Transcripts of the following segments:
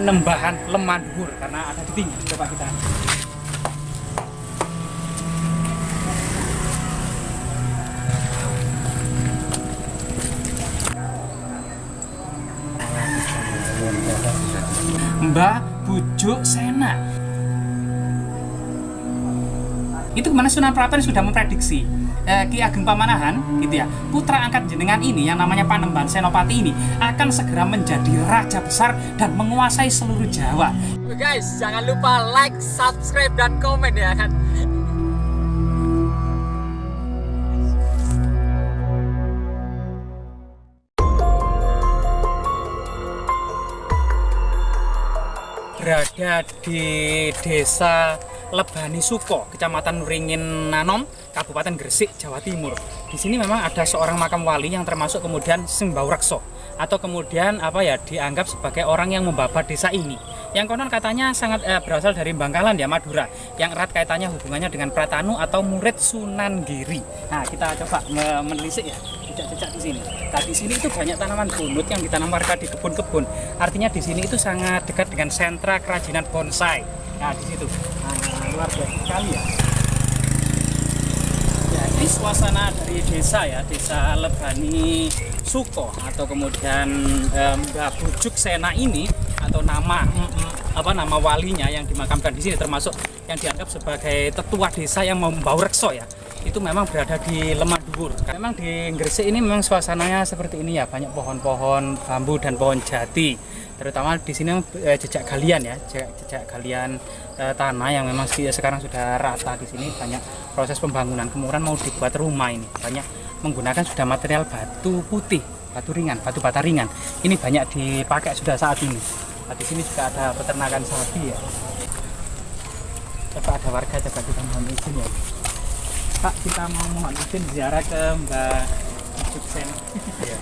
Panembahan Lemanduwur karena ada di tinggi. Coba kita. Mbah Bujuk Sena. Itu kemana Sunan Prapen sudah memprediksi Ki Ageng Pamanahan gitu ya, putra angkat jenengan ini yang namanya Panembahan Senopati ini akan segera menjadi raja besar dan menguasai seluruh Jawa. Guys, jangan lupa like, subscribe, dan komen ya kan. Berada di desa Lebani Suko, Kecamatan Nuringin Nanom, Kabupaten Gresik, Jawa Timur. Di sini memang ada seorang makam wali yang termasuk kemudian Simbau Rekso, atau kemudian dianggap sebagai orang yang membabat desa ini. Yang konon katanya sangat berasal dari Bangkalan ya, Madura, yang erat kaitannya hubungannya dengan Pratanu atau murid Sunan Giri. Nah, kita coba menelisik ya jejak-jejak di sini. Nah, di sini itu banyak tanaman bunut yang ditanam warga di kebun-kebun. Artinya di sini itu sangat dekat dengan sentra kerajinan bonsai. Nah, di situ. Nah, luar biasa sekali ya. Ya, ini suasana dari desa ya, Desa Lebani Suko atau kemudian Mbah Bujuk Sena ini, atau nama walinya yang dimakamkan di sini, termasuk yang dianggap sebagai tetua desa yang membawa rekso ya, itu memang berada di Lemanduwur. Memang di Gresik ini memang suasananya seperti ini ya, banyak pohon-pohon bambu dan pohon jati. Terutama di sini jejak galian ya, jejak galian tanah yang memang sekarang sudah rata. Di sini banyak proses pembangunan, kemudian mau dibuat rumah ini banyak menggunakan sudah material batu putih, batu ringan, batu bata ringan. Ini banyak dipakai sudah saat ini. Nah, di sini juga ada peternakan sapi ya. Coba ada warga, coba kita mohon izin ya. Pak, kita mau mohon izin ziarah ke Mbah Bujuk Sena. Iya.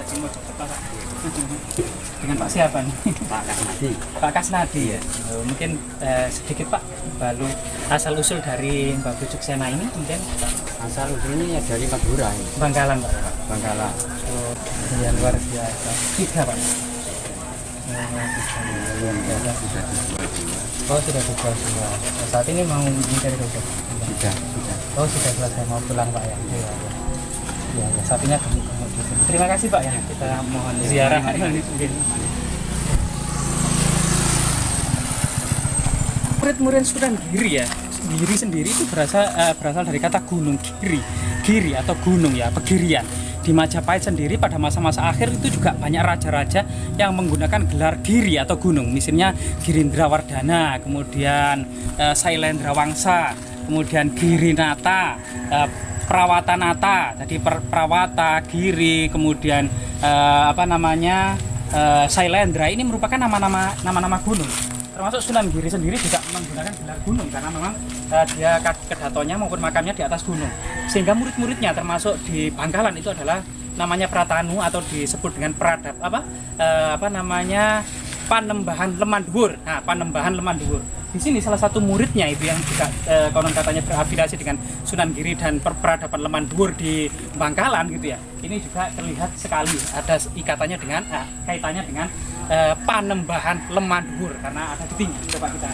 Saya mau coba Pak. Dengan Pak siapa nih? Pak Kasnadi. Pak Kasnadi ya. Mungkin sedikit Pak, balu asal usul dari Mbah Bujuk Sena ini mungkin. Asal usulnya ya dari Madura ini. Bangkalan Pak. Bangkalan. Oh, ya luar biasa. Tiga Pak. Oh, sudah dijual semua. Saat ini mau mencari dokter? Sudah. Oh, sudah selesai, mau pulang Pak ya? Iya, ya. Ya, sapinya gemuk di sini. Terima kasih Pak ya, kita mohon ziarah. Murid-murid Sunan Giri ya, Giri sendiri itu berasal dari kata gunung, giri atau gunung ya, pegirian. Di Majapahit sendiri pada masa-masa akhir itu juga banyak raja-raja yang menggunakan gelar giri atau gunung. Misalnya Girindrawardhana, kemudian Sailendra Wangsa, kemudian Girinata, Prawatanata. Jadi Prawata, Giri, kemudian Sailendra, ini merupakan nama-nama gunung. Termasuk Sunan Giri sendiri juga menggunakan gelar gunung karena memang dia kedatonya maupun makamnya di atas gunung. Sehingga murid-muridnya termasuk di Bangkalan itu adalah namanya Pratanu atau disebut dengan Panembahan Lemanduwur. Nah, Panembahan Lemanduwur. Di sini salah satu muridnya itu yang juga konon katanya berafiliasi dengan Sunan Giri dan peradaban Lemanduwur di Bangkalan gitu ya. Ini juga terlihat sekali ada ikatannya dengan kaitannya dengan Panembahan Lemanduwur karena ada di tinggi. Coba kita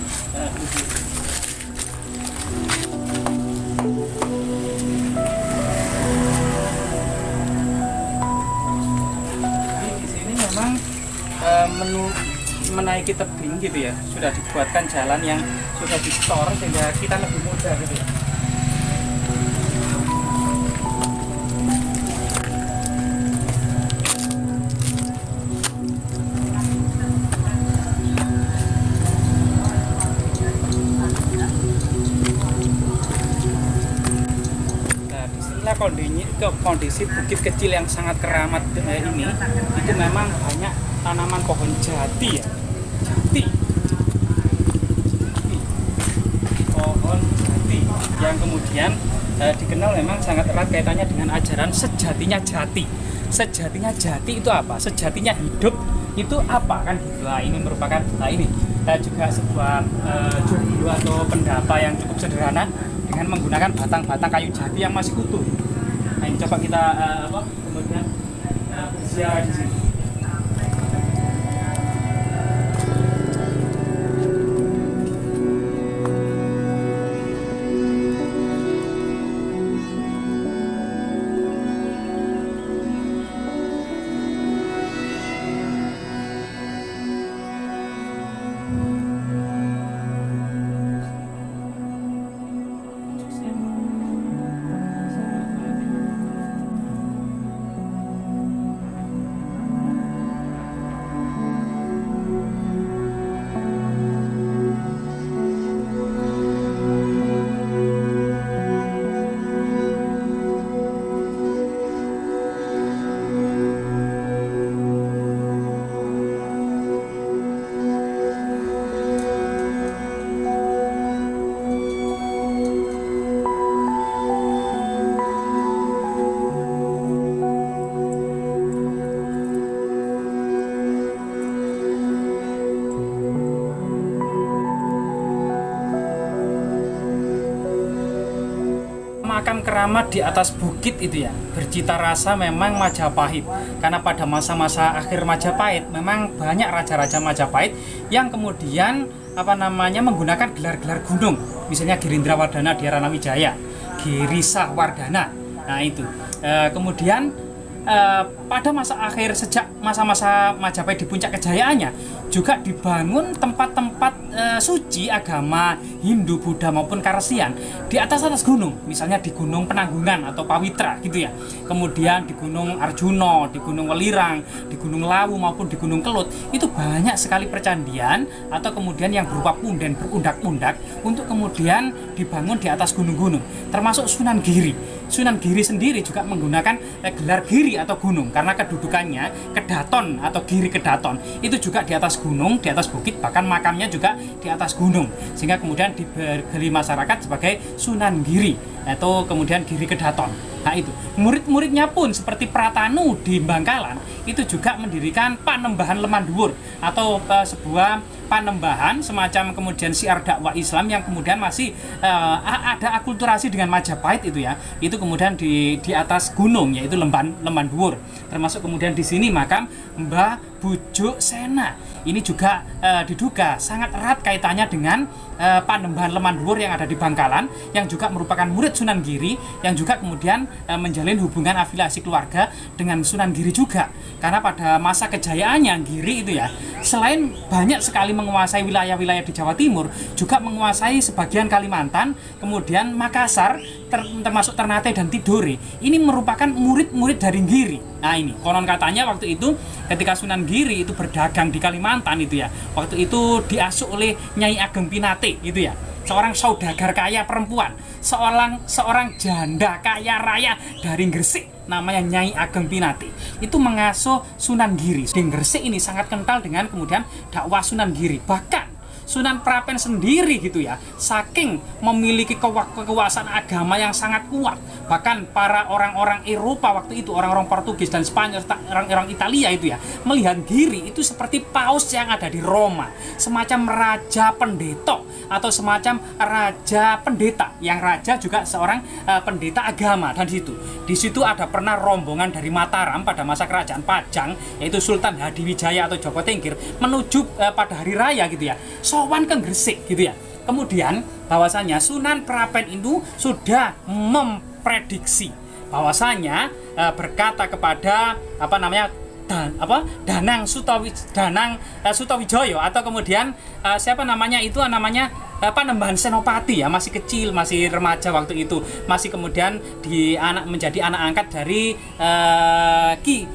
di sini memang menaiki tebing gitu ya, sudah dibuatkan jalan yang sudah di-store sehingga kita lebih mudah gitu ya. Kondisi bukit kecil yang sangat keramat ini itu memang banyak tanaman pohon jati ya, pohon jati yang kemudian dikenal memang sangat erat kaitannya dengan ajaran sejatinya jati itu apa? Sejatinya hidup itu apa kan gitu. Nah, ini merupakan ini juga sebuah judul atau pendapa yang cukup sederhana dengan menggunakan batang-batang kayu jati yang masih utuh. Nah, ini coba kita kemudian ziarah di sini. keramat di atas bukit itu ya, bercita rasa memang Majapahit. Karena pada masa-masa akhir Majapahit memang banyak raja-raja Majapahit yang kemudian menggunakan gelar-gelar gunung. Misalnya Girindrawardhana di Ranawijaya, Girisah Wardhana. Nah itu. Kemudian pada masa akhir sejak masa-masa Majapahit di puncak kejayaannya juga dibangun tempat-tempat suci agama Hindu, Buddha maupun Karesian di atas gunung, misalnya di Gunung Penanggungan atau Pawitra gitu ya. Kemudian di Gunung Arjuna, di Gunung Welirang, di Gunung Lawu maupun di Gunung Kelut itu banyak sekali percandian atau kemudian yang berupa punden berundak-undak untuk kemudian dibangun di atas gunung-gunung, termasuk Sunan Giri. Sunan Giri sendiri juga menggunakan gelar giri atau gunung karena kedudukannya Kedaton atau Giri Kedaton itu juga di atas gunung, di atas bukit, bahkan makamnya juga di atas gunung, sehingga kemudian diberi masyarakat sebagai Sunan Giri atau kemudian Giri Kedaton. Nah itu, murid-muridnya pun seperti Pratanu di Bangkalan itu juga mendirikan Panembahan Lemanduwur atau sebuah panembahan semacam kemudian syiar dakwah Islam yang kemudian masih ada akulturasi dengan Majapahit itu ya. Itu kemudian di atas gunung yaitu Lemanduwur. Termasuk kemudian di sini makam Mbah Bujuk Sena. Ini juga diduga sangat erat kaitannya dengan Panembahan Lemanduwur yang ada di Bangkalan, yang juga merupakan murid Sunan Giri, yang juga kemudian menjalin hubungan afiliasi keluarga dengan Sunan Giri juga. Karena pada masa kejayaannya Giri itu ya, selain banyak sekali menguasai wilayah-wilayah di Jawa Timur, juga menguasai sebagian Kalimantan, kemudian Makassar, termasuk Ternate dan Tidore. Ini merupakan murid-murid dari Giri. Nah ini, konon katanya waktu itu ketika Sunan Giri itu berdagang di Kalimantan itu ya, waktu itu diasuh oleh Nyai Ageng Pinate gitu ya, seorang saudagar kaya perempuan, seorang janda kaya raya dari Gresik, namanya Nyai Ageng Pinate. Itu mengasuh Sunan Giri. Di Gresik ini sangat kental dengan kemudian dakwah Sunan Giri. Bahkan Sunan Prapen sendiri gitu ya, saking memiliki kekuasaan agama yang sangat kuat, bahkan para orang-orang Eropa waktu itu, orang-orang Portugis dan Spanyol, orang-orang Italia itu ya, melihat Giri itu seperti paus yang ada di Roma, semacam raja pendeta atau semacam raja pendeta, yang raja juga seorang pendeta agama. Dan di situ ada pernah rombongan dari Mataram pada masa kerajaan Pajang, yaitu Sultan Hadiwijaya atau Joko Tingkir, menuju pada hari raya gitu ya, sowan ke Gresik gitu ya. Kemudian bahwasanya Sunan Prapen itu sudah memprediksi bahwasanya berkata kepada Danang Sutawijoyo atau kemudian Panembahan Senopati ya, masih kecil, masih remaja waktu itu, masih kemudian menjadi anak angkat dari Ki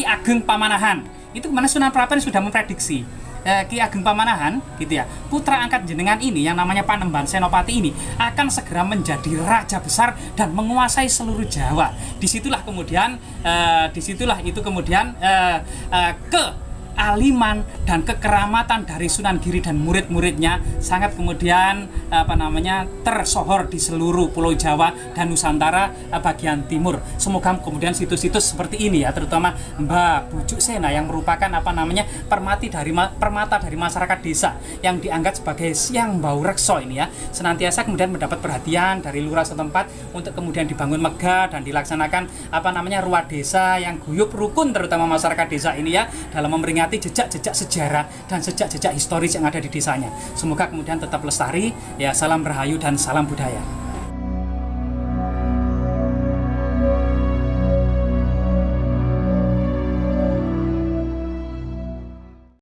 Ageng Pamanahan. Itu kemana Sunan Prapen sudah memprediksi Ki Ageng Pamanahan gitu ya, putra angkat jenengan ini yang namanya Panembahan Senopati ini akan segera menjadi raja besar dan menguasai seluruh Jawa. Disitulah itu kemudian kealiman dan kekeramatan dari Sunan Giri dan murid-muridnya sangat kemudian tersohor di seluruh Pulau Jawa dan Nusantara bagian timur. Semoga kemudian situs-situs seperti ini ya, terutama Mbah Bujuk Sena yang merupakan permata dari masyarakat desa yang dianggap sebagai Siang Bau Rekso ini ya, senantiasa kemudian mendapat perhatian dari lurah setempat untuk kemudian dibangun megah dan dilaksanakan ruah desa yang guyup rukun, terutama masyarakat desa ini ya, dalam memperingati jejak-jejak sejarah dan jejak-jejak historis yang ada di desanya. Semoga kemudian tetap lestari ya. Salam Rahayu dan salam budaya.